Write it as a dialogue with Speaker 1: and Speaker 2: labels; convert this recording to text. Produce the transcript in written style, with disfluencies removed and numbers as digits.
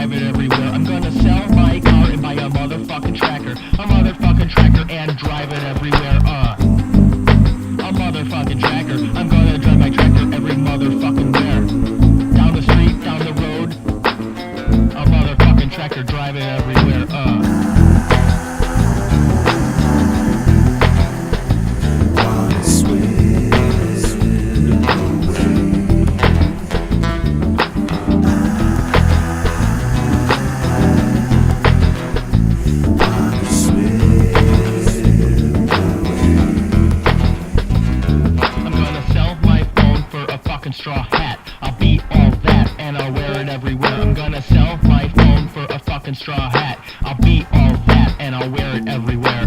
Speaker 1: drive it everywhere. I'm gonna sell my car and buy a motherfucking tractor. A motherfucking tractor and drive it everywhere, a motherfucking tractor. I'm gonna drive my tractor every motherfucking where. Down the street, down the road. A motherfucking tractor, drive it everywhere, straw hat. I'll be all that and I'll wear it everywhere. I'm gonna sell my phone for a fucking straw hat. I'll be all that and I'll wear it everywhere.